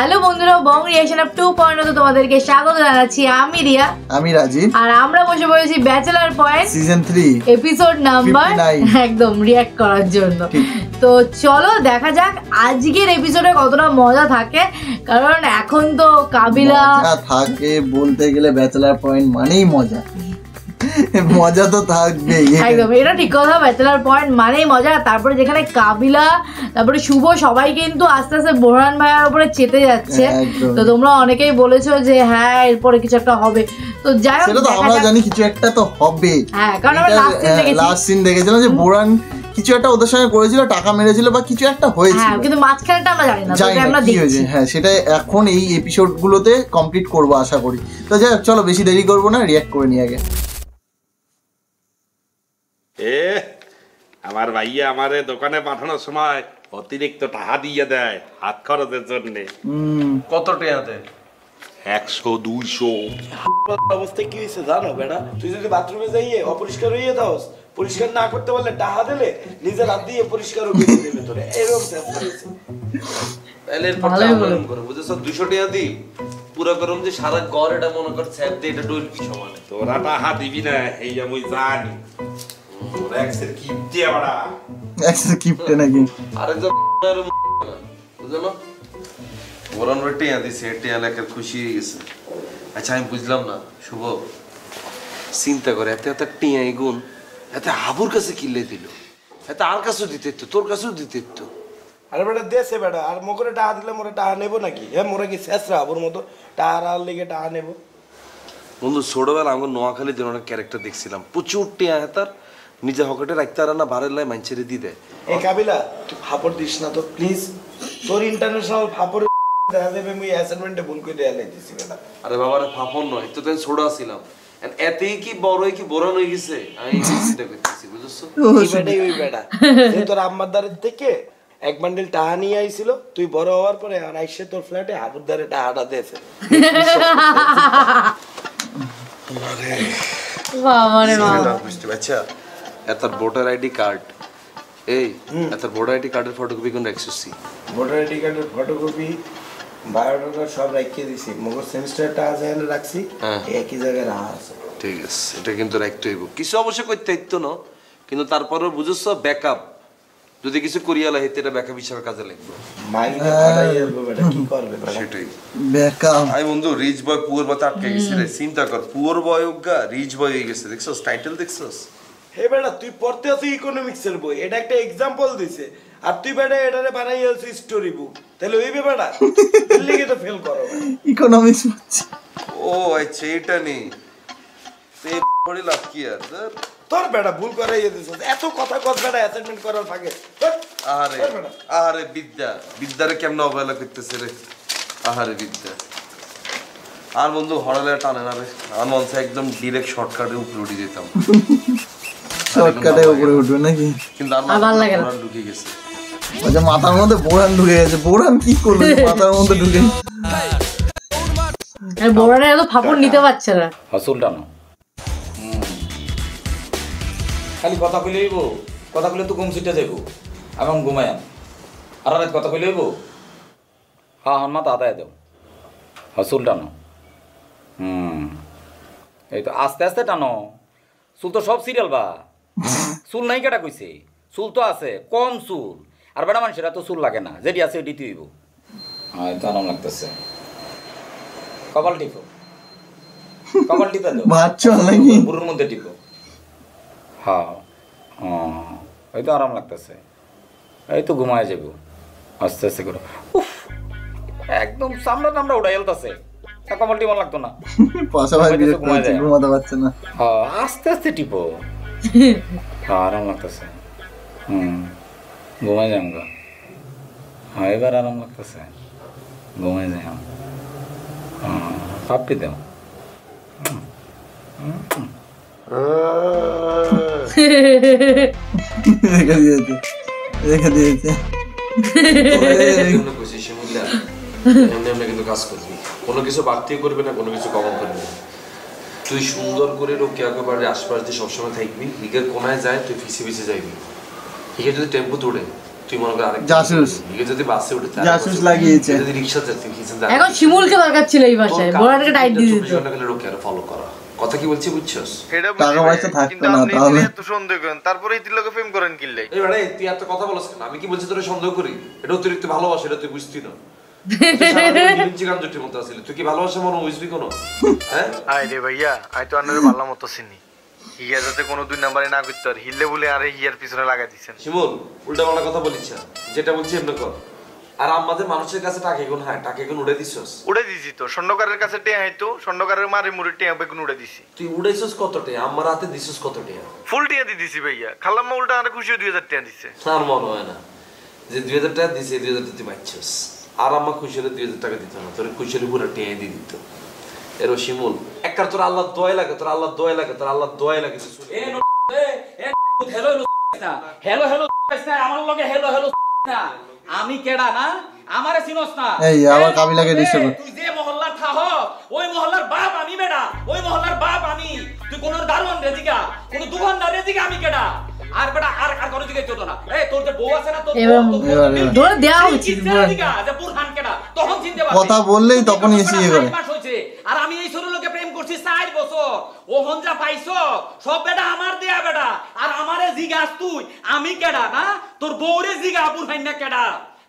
Hello বন্ধুরা, বং reaction up 2.0 তোমাদেরকে স্বাগত জানাচ্ছি। আমি রিয়া, আমি রাজীব, আর আমরা বসে পড়েছি bachelor point season 3 episode number একদম রিঅ্যাক্ট করার জন্য। তো চলো দেখা যাক আজকের এপিসোডে কতটা মজা থাকে, কারণ এখন তো কাবিলা থাকে বলতে গেলে ব্যাচেলার পয়েন্ট মানেই মজা। মজা তো থাকবেই, একদম এটা ঠিক কথা। ব্যাচেলার পয়েন্ট মানেই মজা। তারপরে যেখানে কাবিলা তারপরে শুভ সবাই কিন্তু আস্তে আস্তে বোরহান ভাইয়ার উপরে চেতে যাচ্ছে। তো তোমরা অনেকেই বলেছো যে হ্যাঁ এরপরে কিছু একটা হবে। তো যাই হোক আমরা জানি কিছু একটা তো হবে। হ্যাঁ, কারণ আমরা লাস্ট সিন দেখেছিলাম যে বোরহান কিছু একটা ওদের সঙ্গে করেছিল, টাকা মেরেছিল বা কিছু একটা হয়েছিল। হ্যাঁ, কিন্তু মাঝখানেটা আমরা জানি না, তবে আমরা দেখছি। হ্যাঁ, সেটা এখন এই এপিসোড গুলোতে কমপ্লিট করব আশা করি। তো যাই হোক, চলো বেশি দেরি করবো না, রিঅ্যাক্ট করে নিই আগে। আমার ভাইয়া আমারে দোকানে পাঠানোর সময় অতিরিক্ত টাকা দিয়ে দেয় হাত খরচের জন্য। কত টাকা দেয়? 100 200। অবস্থা কি হয়েছে জানো বেটা? তুই যদি বাথরুমে যাইয়ে অপরিষ্কার হইয়ে দাওস, পরিষ্কার না করতে পারলে টাকা দিলে নিজের হাত দিয়ে পরিষ্কার করে দেবে তোরে। এরকম চেষ্টা হয়েছে। তাহলে এরপর গরম করো, বুঝেছ? 200 টাকা দিই পুরো গরম যে সারা ঘর এটা মনে কর স্যাপ দিয়ে এটা ডুল কি সমানে। তোরা টাকা দিবি না এই আমি জানি। এক্সের কিপ দিয়ে বড়া এক্সের কিপটে নাকি আরেকজন বুঝলো না বরন রটি আদি সেটে এলাকার খুশি হয়ে গেছে। আচ্ছা আমি বুঝলাম না শুভ, চিন্তা করে এত এত টিয়াই গুণ এত হাবুর কাছে কিনলে দিল, এত আর কাছেও দিতে তো তোর কাছেও দিতে তো। আরে বেটা দেশে বেটা আর মকরে টাকা দিলে মোরে টাকা নেবো নাকি? হ্যাঁ মোরে কি শেষরা হাবুর মতো টাকা আর লেগে টাকা নেবো? বন্ধু ছোটবেলা আমার নোয়াখালী দিন অনেক ক্যারেক্টার দেখছিলাম, প্রচুর টিয়া হেতার নিজে হকেটে রাখতে আর না বারের লাই মাইনছেরে দিয়ে দেয়। এই কাবিলা তুই ফাপড় দিস না তো প্লিজ, তোর ইন্টারন্যাশনাল ফাপড় দেখা যাবে আমি অ্যাসাইনমেন্টে ভুল করে দেয়া লাইতেছি বেটা। আরে বাবা রে ফাপড় নয় তো, তাই ছোট ছিলাম এতেই কি বড় কি বড় হয়ে গেছে আমি চিন্তা করতেছি, বুঝছো? এই বেটাই ওই বেটা যে তোর আম্মার দ্বারের থেকে এক বান্ডেল টাকা নিয়ে আইছিল, তুই বড় হওয়ার পরে আর আইসে তোর ফ্ল্যাটে হাবুর দ্বারে টাকাটা দিয়েছে। এত ভোটার আইডি কার্ড, এই এত ভোটার আইডি কার্ডের ফটোকপি কোন রাখছিস? ভোটার আইডি কার্ডের ফটোকপি বায়োডাটা সব রাখিয়ে দিছি, মগর সেমিস্টারটা আজ এনে রাখছি একই জায়গায় রাখা আছে। ঠিক আছে, এটা কিন্তু রাখতে হইব, কিছু অবশ্য করতে হইতো না, কিন্তু তারপরেও বুঝছ ব্যাকআপ যদি কিছু করিয়া লাগে এটা ব্যাকআপ হিসেবে কাজে লাগবে। মাইকে ফাটাই যাবে বেটা, কি করবে সেটাই ব্যাকআপ। আই বন্ধু রিচ বয় পুয়ার বয় আটকে গেছে রে, চিন্তা কর পুয়ার বয় ওগা রিচ বয় হয়ে গেছে। দেখছস টাইটেল দেখছস? হে বেটা তুই পড়তে আছিস ইকোনমিক্সের বই, এটা একটা এক্সাম্পল দিছে, আর তুই বেটা এটারে বানাই আছিস স্টোরি বুক, তাহলে হইবে বেটা? লিখে তো ফেল করো ইকোনমিক্স। ও আচ্ছা এটা নেই তে পড়ি লাভ কি আর তোর বেটা ভুল করাই দিছিস, এত কথা কথা বেটা অ্যাসাইনমেন্ট করার ফাঁকে। আরে আরে বিদ্যারে কেমন অবহেলা করতেছে রে, আহারে বিদ্যা। আর বন্ধু হড়ালে টানে না রে, আমার মনসে একদম ডিরেক্ট শর্টকাটে উপরে উঠে যেতাম। শর্টকাটে উপরে উঠবে নাকি? কিন্তু আর ভালো লাগে না, ঢুকে গেছে। আচ্ছা মাথার মধ্যে বোরহান ঢুকে গেছে, বোরহান কি করবে মাথার মধ্যে ঢুকে? আর বোরহান এত ফাপড় নিতে পারছে না, হাসুলটা না খালি কথা কইলে হইব, কথা কইলে তো ঘুম ছুটে যাইব, এখন ঘুমাই আর রাত কথা কইলে হইব। হ্যাঁ হন মা তাড়াতাড়ি দাও, হাসুল টানো। এই তো আস্তে আস্তে টানো, চুল তো সব সিরিয়াল বা চুল নাই কেটা কইছে, চুল তো আছে কম চুল, আর বেটা মানুষের এত চুল লাগে না, যেটি আছে এটি হইব। হ্যাঁ তো আরাম লাগতেছে, কপাল টিপো, কপাল টিপে দাও, বুড়োর মধ্যে টিপো। হ্যাঁ এই তো আরাম লাগতেছে, এই তো ঘুমায় যাব আস্তে আস্তে করে। উফ একদম সামনে টামড়া উড়াই এলতাছে, কপাল টিপা লাগতো না, ঘুমাতে পারছে না। হ্যাঁ আস্তে আস্তে টিপো, হ্যাঁ আরাম লাগতেছে। ঘুমাই যাম গা, হ্যাঁ এবার আরাম লাগতেছে, ঘুমাই যাই। পাপড়ি দাও, রেখে দিয়েছে। কিন্তু কাজ করবি, কোনো কিছু বাড়তি করবে না, কোনো কিছু কম করবে না। তুই সুন্দর করে রোকে একেবারে আশপাশ দিয়ে সবসময় থাকবি, হিগের কোনায় যায় তুই ফিসে ফিসে যাইবি। হিগে যদি টেম্পো তোড়ে তুই মনে কর আরেক জাসুস যদি বাসে উঠে জাসুস লাগিয়েছে যদি রিকশা চালাতে কিছেন এখন শিমুলকে দরকার ছিল এই বাসায় বোরাটাকে টাইট দিয়ে দিত ফলো করা কথা কি বলছি বুঝছস টাকা পয়সা থাকতো না তাহলে এত সন্দেহ করেন তারপরে এই লোকে প্রেম করেন কিল্লাই এই মানে তুই এত কথা বলছ কেন আমি কি বলছি তোরে সন্দেহ করি এটা অতিরিক্ত ভালোবাসা এটা তুই বুঝতি না জিগান জটির মতো আছিল তুই কি ভালোবাসা মনে বুঝবি কোন হ্যাঁ আয় রে ভাইয়া আই তো আন্নারে ভালো মতো চিনি হিয়া যাতে কোনো দুই নাম্বারে না করতে আর হিললে বলে আরে হিয়ার পিছনে লাগাই দিছেন শিমুল উল্টা পাল্টা কথা বলিস যেটা বলছি এমনি কর আর আমাদের মানুষের কাছে টাকা এখন হ্যাঁ টাকা এখন উড়ে দিছস উড়ে দিছি তো স্বর্ণকারের কাছে টিয়া হইতো স্বর্ণকারের মারি মুড়ি টিয়া বেগুন উড়ে দিছি তুই উড়াইছস কত টাকা আমার হাতে দিছস কত টাকা ফুল টিয়া দিয়ে দিছি ভাইয়া খালাম্মা উল্টা আরে খুশি 2000 টাকা দিছে আর মনে হয় না যে 2000 টাকা দিছে 2000 টাকা তুই পাচ্ছস আর আমার খুশি হলে 2000 টাকা দিত না তোর খুশি হলে পুরো টিয়া দিয়ে দিত এর শিমুল একবার তোর আল্লাহ দোয়া লাগে তোর আল্লাহ দোয়া লাগে তোর আল্লাহ দোয়া লাগে হ্যালো হ্যালো আমার লগে হ্যালো হ্যালো না আমি কেডা না আমারে চিনোস না এই আবার কাবিলাকে ডিস্টার্ব তুই যে মহল্লার থাহ ওই মহল্লার বাপ আমি বেডা ওই মহল্লার বাপ আমি তুই কোন দারোয়ান রেজিকা কোন দোকানদার রেজিকা আমি কেডা আর বেটা আর আর কোন দিকে চলো না এই তোর যে বউ আছে না তোর ধরে দেয়া উচিত রেজিকা যে বুরহান কেডা তখন চিনতে পারবি কথা বললেই তখনই এসে ইয়ে করে আর আমি এই ছোট লোকে প্রেম করছি 4 বছর ও হঞ্জা পাইছো সব বেটা আমার দেয়া বেটা আর আমারে জিগাস তুই আমি কেডা না তোর বউরে জিগা বুরহান না কেডা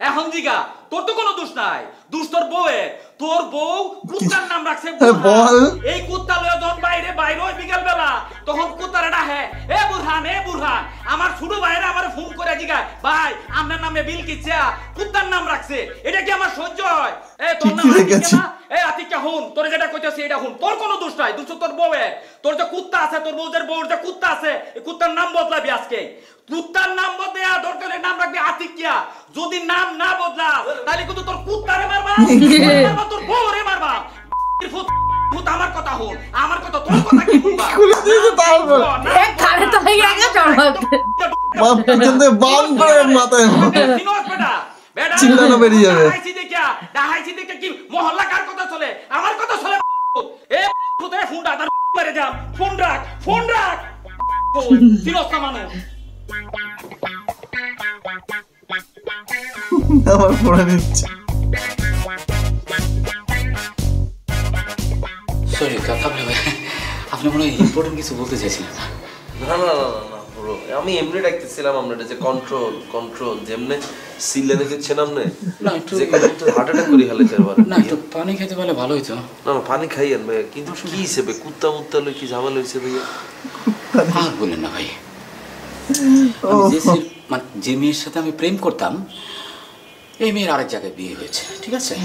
এখন জিগা তোর তো কোনো দোষ নাই দোষ তোর বউয়ে তোর বউ কুত্তার নাম রাখছে বল এই কুত্তা লয়ে যখন বাইরে ওই বিকেল বেলা তখন কুত্তার ডাহে এ বুরহান আমার ছোট ভাইরা আমারে ফোন করে জিগা ভাই আপনার নামে বিল কিচ্ছা কুত্তার নাম রাখছে এটা কি আমার সহ্য হয় এ তোর নাম রাখছে না এ আতিকা হুন তোর যেটা কইতাছিস এটা হুন তোর কোনো দোষ নাই দোষ তোর বউয়ে তোর যে কুত্তা আছে তোর বউর যে কুত্তা আছে এই কুত্তার নাম বদলাবি আজকে কুত্তার নাম বদলে দরকারে নাম রাখবি আতিকিয়া যদি নাম না বদলা তাহলে কিন্তু তোর কুত্তারে মারবা তোর বউরে মারবা ভূত আমার কথা হল আমার কথা তোর কথা কি বলবা এক কানে তো হয়ে গেছে চড়াতে বাপ পর্যন্ত বাম করে মাথায় সিনোস বেটা বেটা চিল্লানো বেরিয়ে যাবে ডাহাইছি দেখে কি মহল্লা কার কথা চলে আমার কথা চলে এ ভূতের ফোনটা তার মেরে যা ফোন রাখ সিনোস না মানে আমার পড়ে দিচ্ছে সরি কাবলে ভাই আপনি মনে হয় ইম্পর্টেন্ট কিছু বলতে চাইছিলেন না না না না ব্রো আমি এমনি ডাকতেছিলাম আমরা যে কন্ট্রোল যেমনে সিলে দেখেছেন আপনি না একটু যে কত হার্ট অ্যাটাক করি হলে যাবার না একটু পানি খেতে পারলে ভালো হতো না না পানি খাইয়েন ভাই কিন্তু কি হিসেবে কুত্তা মুত্তা লই কি ঝামেলা হইছে ভাইয়া আর বলেন না ভাই যে মেয়ের সাথে আমি প্রেম করতাম এই মেয়ের আরেক জায়গায় বিয়ে হয়েছে ঠিক আছে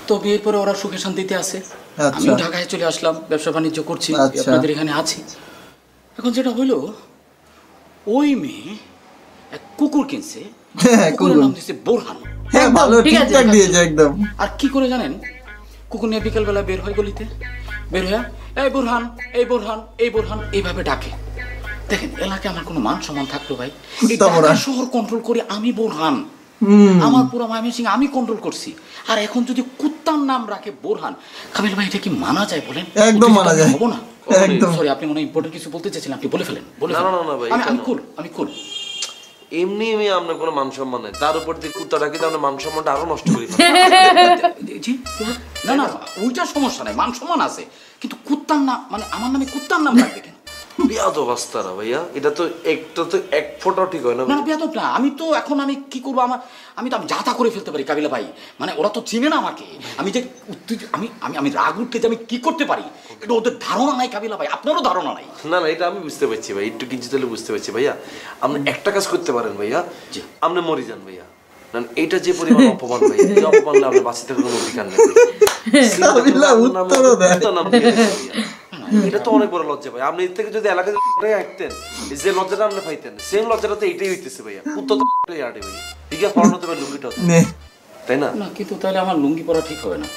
তো বিয়ের পরে ওরা সুখে শান্তিতে আছে আমি ঢাকায় চলে আসলাম ব্যবসা বাণিজ্য করছি আপনাদের এখানে আছি এখন যেটা হলো ওই মেয়ে এক কুকুর কিনছে কুকুরের নাম দিয়েছে বোরহান হ্যাঁ ভালো ঠিকঠাক দিয়েছে একদম আর কি করে জানেন কুকুর নিয়ে বিকেলবেলা বের হয় গলিতে বের হয়ে এই বোরহান এইভাবে ডাকে দেখেন এলাকায় আমার কোনো মান সম্মান থাকলো ভাই শহর কন্ট্রোল করে আমি বোরহান আমার পুরো ময়মনসিং আমি কন্ট্রোল করছি আর এখন যদি কুত্তার নাম রাখে বোরহান কাবিল ভাই এটা কি মানা যায় বলেন একদম মানা যায় হবো না একদম সরি আপনি মনে ইম্পর্টেন্ট কিছু বলতে চাইছেন আপনি বলে ফেলেন না ভাই আমি কুল এমনি আমরা কোনো মান সম্মান নাই তার উপর দিয়ে কুত্তাটাকে আমরা মান সম্মানটা আরো নষ্ট করি জি না ওইটা সমস্যা নাই মান সম্মান আছে কিন্তু কুত্তার নাম মানে আমার নামে কুত্তার নাম রাখবে কেন বিয়াদব অবস্থারা ভাইয়া এটা তো একটা তো এক ফোঁটাও ঠিক হয় না না বিয়াদব না আমি তো এখন আমি কি করবো আমি যাতা করে ফেলতে পারি কাবিলা ভাই মানে ওরা তো চিনে না আমাকে আমি যে আমি রাগ উঠতে আমি কি করতে পারি এটা ওদের ধারণা নাই কাবিলা ভাই আপনারও ধারণা নাই না এটা আমি বুঝতে পারছি ভাই একটু কিঞ্চিত হলে বুঝতে পারছি ভাইয়া আপনি একটা কাজ করতে পারেন ভাইয়া যে আপনি মরে যান ভাইয়া এইটা যে পরিমাণ অপমান ভাই এই অপমানলে আপনি বাঁচতে থাকার কোনো অধিকার নেই এটা তো অনেক বড় লজ্জা ভাই আপনি এর থেকে যদি এলাকায় হাঁটতেন যে লজ্জাটা আপনি পাইতেন সেম লজ্জাটা তো এইটাই হইতেছে ভাইয়া কুত্তা তো হাঁটে ভাই ঠিক আছে পড়ানো তো লুঙ্গিটা তাই না না কিন্তু তাহলে আমার লুঙ্গি পরা ঠিক হবে না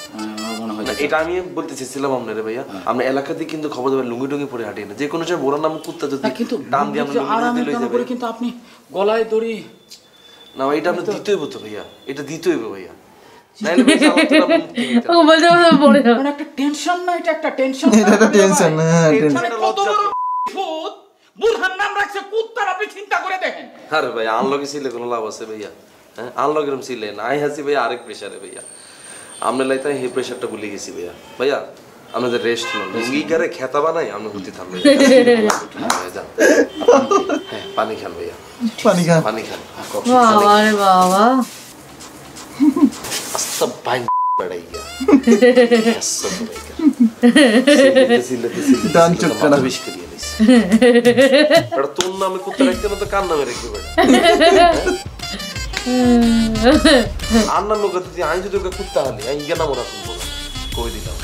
মনে হয় এটা আমি বলতে চেয়েছিলাম আপনারে ভাইয়া আমরা এলাকাতে কিন্তু খবর দেবেন লুঙ্গি টুঙ্গি পরে হাঁটি না যে কোনো সময় বোরার নাম কুত্তা যদি কিন্তু টান দিয়ে আমরা কিন্তু আপনি গলায় দড়ি না এটা আপনি দিতেই হতো ভাইয়া এটা দিতে হইবে ভাইয়া বুরহান নাম রাখছে কুত্তার, আপনি চিন্তা করে দেখেন। আরে ভাই আনলগে ছিলে কোনো লাভ আছে ভাইয়া? হ্যাঁ আনলগেরম ছিলে না, আই হাসি ভাইয়া আরেক প্রেশারে ভাইয়া। আমরা লাইতে হে প্রেশারটা ভুলে গেছি ভাইয়া। ভাইয়া আমাদের রেস্ট লন, মুঙ্গিকারে খেতা বানাই আমরা ঘুরতে থাকবো। হ্যাঁ পানি খান ভাইয়া, পানি খান, পানি খান। বাবা রে বাবা, আস্তা বাইন পড়াইয়া আস্তা পড়াইয়া ডান চোখ কানা বিশ করিয়ে দিস। এটা তোর নামে কুত্তা রাখতে না তো কার নামে রাখবি বেটা? আর নাম লোক যদি আমি যদি ওকে কুত্তা হলি আমি ইয়া নাম রাখুন বলো কই দিলাম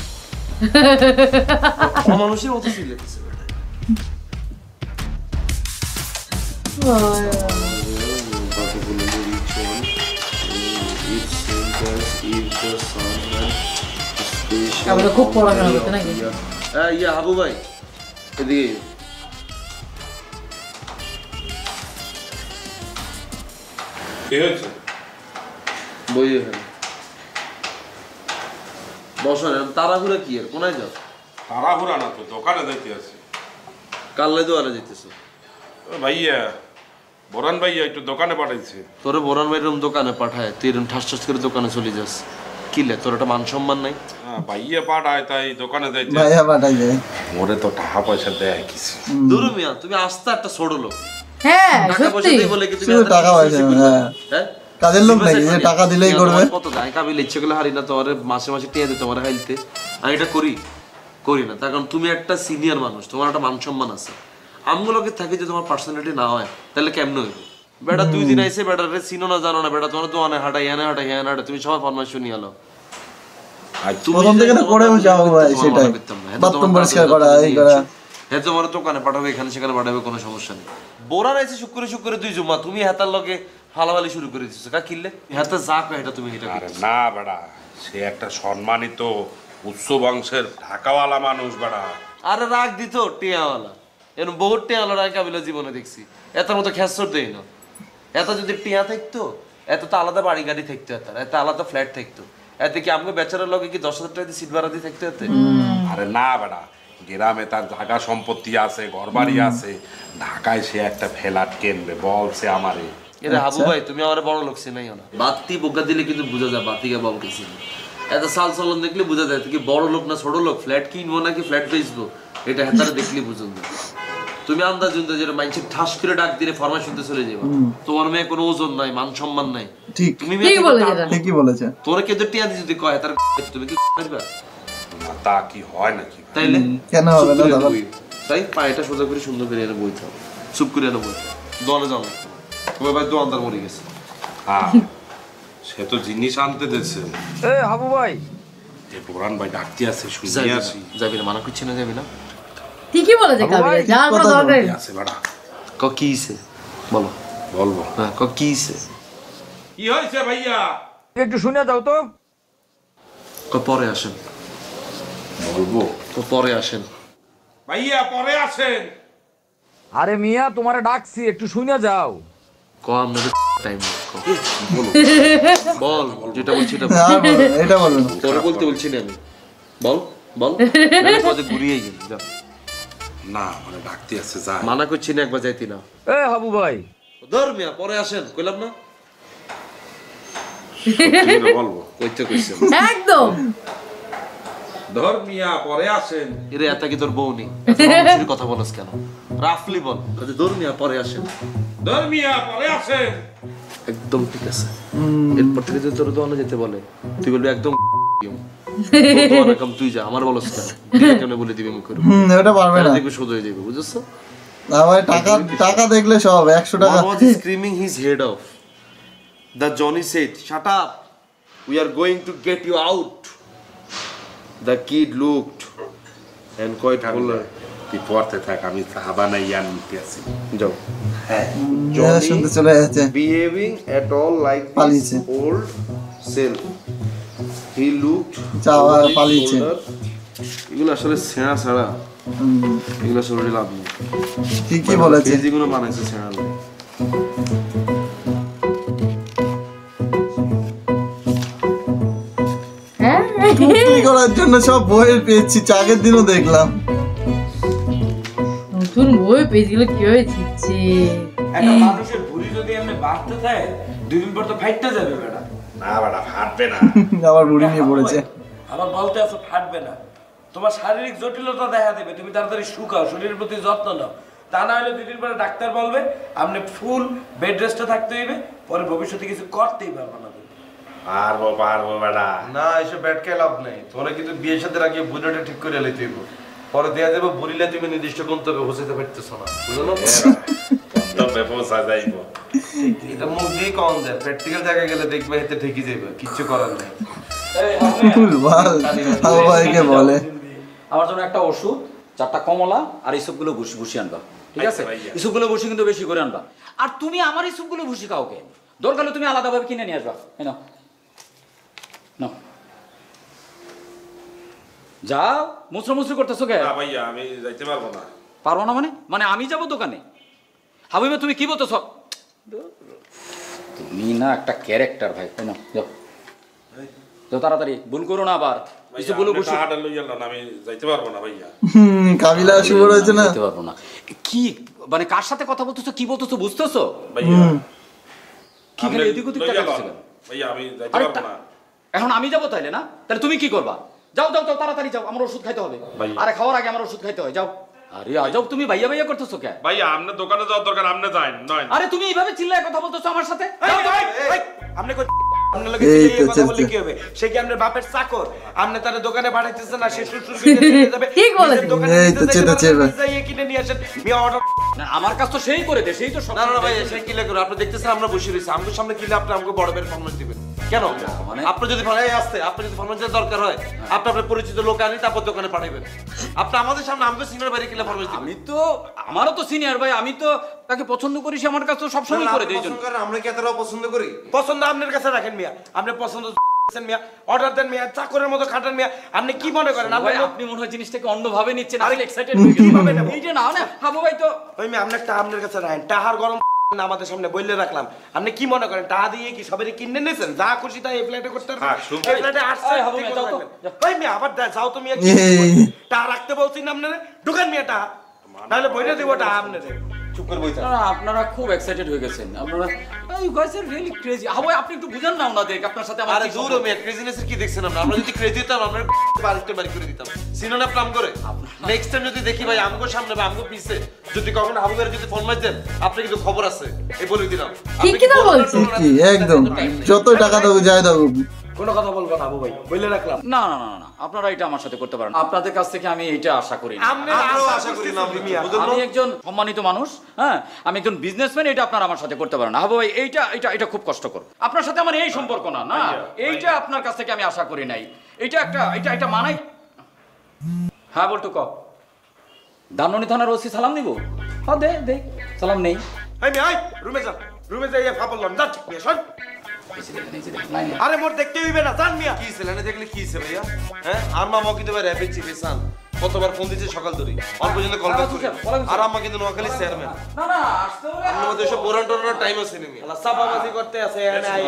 মানুষের মতো ফিল লাগছে বেটা। আমরা খুব পড়াশোনা করতে নাকি? ইয়া হাবু ভাই এদিকে কি হয়েছে? বই এখানে বসো। তাড়াহুড়া কি আর কোনায় যাও? তাড়াহুড়া না তো, দোকানে যাইতে আছে। কাল্লাই দোয়ারে যেতেছো? ভাইয়া বরান ভাইয়া একটু দোকানে পাঠাইছে। তোরে বোরান ভাই এরকম দোকানে পাঠায়, তুই এরকম ঠাস ঠাস করে দোকানে চলে যাস, কি লে তোর একটা মান সম্মান নাই? ভাইয়া পাঠায় তাই দোকানে যাইতে। ভাইয়া পাঠাই যায়, ওরে তো টাকা পয়সা দেয় কিছু। দুরু মিয়া তুমি আস্তে একটা ছোট লোক, হ্যাঁ টাকা পয়সা সত্যি দেই বলে কি তুমি শুধু টাকা পয়সা? হ্যাঁ, কাজের লোক নাকি যে টাকা দিলেই করবে? কত যায় কাবিল ইচ্ছে করলে হারি না তোমার মাসে মাসে টিয়া দিতে তোমার হাইলতে। আমি এটা করি না, তার কারণ তুমি একটা সিনিয়র মানুষ, তোমার একটা মান সম্মান আছে। আমগুলোকে থাকে যে তোমার পার্সোনালিটি না হয় তাহলে কেমন হইবে? বেটা 2 দিন আইছে, বেটা রে চিনো না জানো না, বেটা তোমার দোকানে হাঁটাই এনে হাঁটাই এনে হাঁটাই, তুমি সবাই ফরমাইশ শুনি আলো। প্রথম থেকে তো করেও যাও ভাই, সেটাই বাথরুম পরিষ্কার করা এই করা। হ্যাঁ তোমার দোকানে পাঠাবে, এখানে সেখানে পাঠাবে, কোনো সমস্যা নেই। বোরা রয়েছে শুক্রে 2 জুম্মা, তুমি হাতার লগে ফালাফালি শুরু করে দিচ্ছ। কা কিনলে হাতে যা কয় এটা তুমি এটা আরে না বেটা, সে একটা সম্মানিত উচ্চ বংশের ঢাকাওয়ালা মানুষ বেটা। আরে রাগ দিত টিয়াওয়ালা, এরকম বহুত টিয়াওয়ালা রায় কাবিলা জীবনে দেখছি। এত মতো খেসর দেই না। এত যদি টিয়া থাকতো এত তো আলাদা বাড়ি গাড়ি থাকতো, এত আলাদা ফ্ল্যাট থাকতো। এতে কি আমাকে বেচারার লগে কি 10,000 টাকা দিয়ে সিট ভাড়া দিয়ে থাকতে হতে? আরে না বেটা, গ্রামে তার জায়গা সম্পত্তি আছে, ঘর বাড়ি আছে, ঢাকায় সে একটা ফ্ল্যাট কিনবে বলছে আমারে। এরা হাবু ভাই তুমি আমার বড় লোক চিনাইও না, বাতি বোকা দিলে কিন্তু বোঝা যায় বাতিকে বলতেছি। এত সাল চলন দেখলে বোঝা যায় কি বড় লোক না ছোট লোক, ফ্ল্যাট কিনবো নাকি ফ্ল্যাট বেচবো এটা হাতারে দেখলে বুঝুন। তুমি আন্দাজ যেটা মাইন্ডসেট ঠাস করে ডাক দিলে ফরমাইশ শুনতে চলে যাবে। তোমার মেয়ে কোনো ওজন নাই, মান সম্মান নাই। ঠিক তুমি ঠিকই বলেছে। তোরে কে তো টিয়া দিয়ে যদি কয় তার তুমি কি করবে? না তা কি হয় নাকি? তাইলে কেন হবে না দাদা? তাই পায়েটা সোজা করে সুন্দর করে এনে বইতে হবে, চুপ করে এনে বইতে দলে যাও না। তোমার ভাই দোকানদার মরে গেছে। হ্যাঁ সে তো জিনিস আনতে দিয়েছে। এ হাবু ভাই, যে বোরান ভাই ডাকতে আছে শুনে আসি। যাবি না, মানা করছি না, যাবি না? ঠিকই বলেছে কাবিলা, যাওয়ার কোনো দরকার নেই। আছে বেটা, কি হইছে বলো? বলবো। হ্যাঁ কি হইছে? কি হয়েছে ভাইয়া? একটু শুনে যাও তো। পরে আসেন। বলবো তো পরে আসেন ভাইয়া, পরে আসেন। আরে মিয়া তোমারে ডাকছি, একটু শুনে যাও। আপনাদের টাইম বল, যেটা বলছি এটা বলবেন পরে বলতে বলছি না আমি। বল পদে ঘুরিয়ে গেল যা। না মানে ডাকতে আছে, যা। মানা করছি না, একবার যাইতি না। এ হাবু ভাই, ধর মিয়া পরে আসেন কইলাম না? বলবো কইতে কইছে একদম ধর মিয়া, পরে আসেন। এরে এত কি তোর বউ নেই? কথা বলস কেন? রাফলি বল, ধর মিয়া পরে আসেন। ধর মিয়া, পরে আসেন। একদম ঠিক আছে। এরপর থেকে যদি তোর দোকানে যেতে বলে তুই বলবি একদম তুই যা, আমার বলস কেন বলে দিবি মুখ করে। ওটা পারবে না, দেখবি সোজা হয়ে যাবে, বুঝছো? না ভাই, টাকা দেখলে সব 100 টাকা। One was screaming his head off. The Johnny said, "Shut up! We are going to get you out." The kid looked and quite hollered. তুই পড়তে থাক, আমি সাহাবা নাই ইয়ান নিতে আসি। যাও। শুনতে চলে যাচ্ছে। Behaving at all like পালিয়েছে। this old self. He looked. যাওয়া পালিয়েছে। এগুলো আসলে ছেঁড়া ছাড়া, এগুলো আসলে লাভ নেই। ঠিকই বলেছে। যেগুলো বানাইছে ছেঁড়া নেই। টুকরি করার জন্য সব বইয়ের পেয়েছি, আগের দিনও দেখলাম। নতুন বই পেজগুলো কিভাবে ছিচ্ছে। একটা মানুষের ভুঁড়ি যদি এমনি বাড়তে থাকে 2 দিন পর তো ফাইটতে যাবে বেটা। না বেটা ফাটবে না। আবার বুড়ি নিয়ে পড়েছে। আবার বলতে আছে ফাটবে না। তোমার শারীরিক জটিলতা দেখা দেবে, তুমি তাড়াতাড়ি শুকাও, শরীরের প্রতি যত্ন নাও। তা না হলে 2 দিন পরে ডাক্তার বলবে আপনি ফুল বেড রেস্টে থাকতে হইবে, পরে ভবিষ্যতে কিছু করতেই পারবে না। পারবো বেটা। না এসব ব্যাট খেয়ে লাভ নেই, তোমরা কিন্তু বিয়ের সাথে আগে বুড়িটা ঠিক করে লইতে হইব, পরে দেয়া যাবে বুড়িলে তুমি নির্দিষ্ট গন্তব্যে পৌঁছাতে পারতেছো না, বুঝলো? গন্তব্যে পৌঁছা যাইব। এটা মুখ দিয়ে কম দেয়, প্র্যাকটিক্যাল জায়গায় গেলে দেখবে এতে ঠিকই যাবে, কিচ্ছু করার নেই। বলে আমার জন্য একটা ওষুধ, 4টা কমলা আর এইসবগুলো ভুসি আনবা, ঠিক আছে? এইসবগুলো ভুসি কিন্তু বেশি করে আনবা। আর তুমি আমার এইসবগুলো ভুসি কাউকে দরকার হলে তুমি আলাদাভাবে কিনে নিয়ে আসবা। নাও যাও, মুসরি করতেছো কে? না ভাইয়া আমি যাইতে পারবো না। পারবো না মানে আমি যাবো দোকানে? হাবিবা তুমি কি বলতেছ? তুমি না একটা ক্যারেক্টার ভাই, তাই না? যাও যাও তাড়াতাড়ি, ভুল করো না আবার। আমি যাইতে পারবো না ভাইয়া। কাবিলা শুরু হয়েছে না, যেতে পারবো না। কি মানে কার সাথে কথা বলতেছো, কি বলতেছো বুঝতেছো? ভাইয়া কি খালি এদিক ওদিক তাকাচ্ছেন? ভাইয়া আমি যাইতে পারবো না। এখন আমি যাবো তাইলে না? তাহলে তুমি কি করবা? যাও যাও যাও তাড়াতাড়ি যাও, আমার ওষুধ খাইতে হবে। আরে খাওয়ার আগে আমার ওষুধ খাইতে হয়, যাও। আরে যাও, তুমি ভাইয়া ভাইয়া করতেছো কে? ভাইয়া আপনার দোকানে যাওয়ার দরকার, আপনি যান নয়। আরে তুমি এইভাবে চিল্লায় কথা বলতেছো আমার সাথে? আপনি আপনার লগে চিল্লায়ে কথা বলে কি হবে? সে কি আপনার বাপের চাকর? আপনি তার দোকানে পাঠাইতেছেন না, সে শ্বশুর কিনে যাবে। ঠিক বলেছেন। এই তো চেতা চেবা যাইয়ে কিনে নিয়ে আসেন। মিয়া অর্ডার না, আমার কাজ তো সেই করে দে, সেই তো সব। না না ভাই, সে কি লাগে? আপনি দেখতেছেন আমরা বসে রয়েছি, আমাদের সামনে কিলে আপনি আমাকে বড় বের ফরমাস দিবেন কেন? মানে আপনি যদি ভাড়ায় আসতে, আপনি যদি ফরমাসের দরকার হয়, আপনি আপনার পরিচিত লোক আনি তারপর দোকানে পাঠাবেন। আপনি আমাদের সামনে আমাকে সিনিয়র বাইরে কিলে ফরমাস দিবেন। আমি তো, আমারও তো সিনিয়র ভাই, আমি তো তাকে পছন্দ করি, সে আমার কাছে তো সবসময় করে দেয়। আমরা কি এতটাও পছন্দ করি? পছন্দ আপনার কাছে রাখেন মিয়া, আপনি পছন্দ মিয়া, অর্ডার দেন মিয়া, চাকরের মতো খাটান মিয়া। আপনি কি মনে করেন? আপনি মনে হয় জিনিসটাকে অন্যভাবে নিচ্ছেন, আমি এক্সাইটেড হয়ে গেছি। এইটা না না হাবু ভাই তো ওই মিয়া আপনার আপনার কাছে রাখেন, টাহার গরম না আমাদের সামনে বললে রাখলাম। আপনি কি মনে করেন টাকা দিয়ে কি সবাই কিনে নিয়েছেন? যা খুশি তাই এই ফ্ল্যাটে করতে পারবেন। এই ফ্ল্যাটে আসছে ওই মিয়া আবার যাও তো মিয়া, টাকা রাখতে বলছি না আপনারা, ঢুকান মিয়া টাকা, নাহলে বইটা দিব টাকা আপনাদের। চুপ করে বইতা। না আপনারা খুব এক্সাইটেড হয়ে গেছেন, আপনারা you guys are really crazy. Habu আপনি একটু বুঝেন না ওনাদের, আপনার সাথে আমার আরে দূর মিয়া, ক্রেজিনেসের কি দেখছেন আপনি? আমরা যদি ক্রেজি হতাম আমরা বাড়িতে বাড়ি করে দিতাম। সিনোনা প্লাম করে নেক্সট টাইম যদি দেখি ভাই আমগো সামনে বা আমগো পিছে যদি কখনো হাবু ভাইয়ের যদি ফরমাইশ দেন, আপনি কিন্তু খবর আছে এই বলে দিলাম। ঠিকই তো বলছেন, কি একদম যত টাকা দাও যায় দাও, কোনো কথা বলবো না হাবু ভাই, বলে রাখলাম। না না না না, আপনারা এটা আমার সাথে করতে পারেন। আপনাদের কাছ থেকে আমি এটা আশা করি না। আমরাও আশা করি না মিয়া। আমি একজন সম্মানিত মানুষ, হ্যাঁ আমি একজন বিজনেসম্যান, এটা আপনারা আমার সাথে করতে পারেন না। হাবু ভাই এইটা এটা এটা খুব কষ্টকর। আপনার সাথে আমার এই সম্পর্ক না, না এইটা আপনার কাছ থেকে আমি আশা করি নাই। এটা একটা এটা এটা মানাই। হ্যাঁ বলতো ক ধানমন্ডি থানার ওসি সালাম দিব? হ্যাঁ দে দে, সালাম নেই। এই মিয়া রুমে যান, রুমে যাইয়া ফাপলাম যান মিয়া সব। আরে মোর দেখতে হইবে না, জান মিয়া। কি ছেলে দেখলে কি ছে ভাইয়া? হ্যাঁ আর মামা কিন্তু ভাই র‍্যাপিড চিফ এসান কতবার ফোন দিয়েছে সকাল ধরে, অল্প পর্যন্ত কল ব্যাক করি। আর আম্মা কিন্তু নোয়াখালী চেয়ারম্যান। না না আসতে হবে, আমাদের সব বোরান টোরানোর টাইম আছে নি। আল্লাহ সাবাবাজি করতে আছে এনে আই।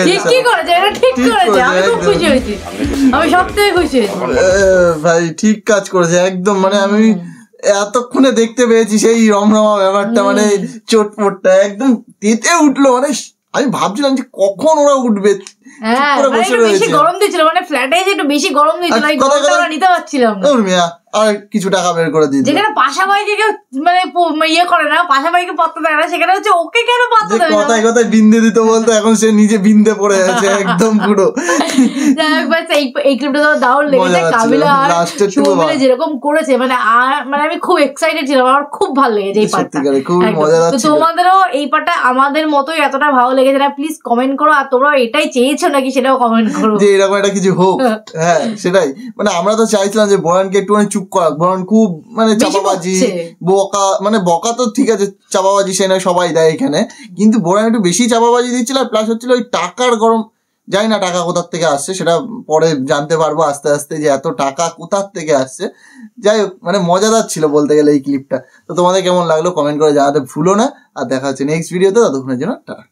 ঠিক কি করেছে, এটা ঠিক করেছে, আমি খুব খুশি হয়েছি, আমি সবথেকে খুশি হয়েছি ভাই। ঠিক কাজ করেছে একদম, মানে আমি এতক্ষণে দেখতে পেয়েছি সেই রমরমা ব্যাপারটা, মানে চোটপটটা একদম তেতে উঠলো। মানে আমি ভাবছিলাম যে কখন ওরা উঠবে। হ্যাঁ বেশি গরম দিয়েছিল, মানে ফ্ল্যাটে যে একটু বেশি গরম দিয়েছিল, এই গরমটা আমরা নিতে পারছিলাম না। আর কিছু টাকা বের করে দিয়েছে। যেখানে পাশাপাশি কেউ মানে ইয়ে করে না, পাশাপাশি পাত্তা দেয় না, সেখানে হচ্ছে ওকে কেন পাত্তা দেবে? কথায় কথায় বিন্দে দিতে বলতো, এখন সে নিজে বিন্দে পড়ে আছে একদম পুরো। এই ক্লিপটা তো দারুণ লেগেছে, কাবিলা আর সুমিলা যেরকম করেছে, মানে মানে আমি খুব এক্সাইটেড ছিলাম, আমার খুব ভালো লেগেছে এই পার্টটা। তো তোমাদেরও এই পার্টটা আমাদের মতোই এতটা ভালো লেগেছে না? প্লিজ কমেন্ট করো, আর তোমরা এটাই চেয়েছো নাকি সেটাও কমেন্ট করো, যে এরকম একটা কিছু হোক। হ্যাঁ সেটাই, মানে আমরা তো চাইছিলাম যে বোরানকে একটুখানি চুপ করা। বোরান খুব মানে চাপাবাজি বকা, মানে বকা তো ঠিক আছে, চাপাবাজি সে না সবাই দেয় এখানে, কিন্তু বোরান একটু বেশি চাপাবাজি দিচ্ছিল। আর প্লাস হচ্ছিল ওই টাকার গরম, জানি না টাকা কোথার থেকে আসছে, সেটা পরে জানতে পারবো আস্তে আস্তে যে এত টাকা কোথার থেকে আসছে। যাই হোক, মানে মজাদার ছিল বলতে গেলে এই ক্লিপটা। তো তোমাদের কেমন লাগলো কমেন্ট করে জানাতে ভুলো না, আর দেখা হচ্ছে নেক্সট ভিডিওতে, ততক্ষণের জন্য টাটা।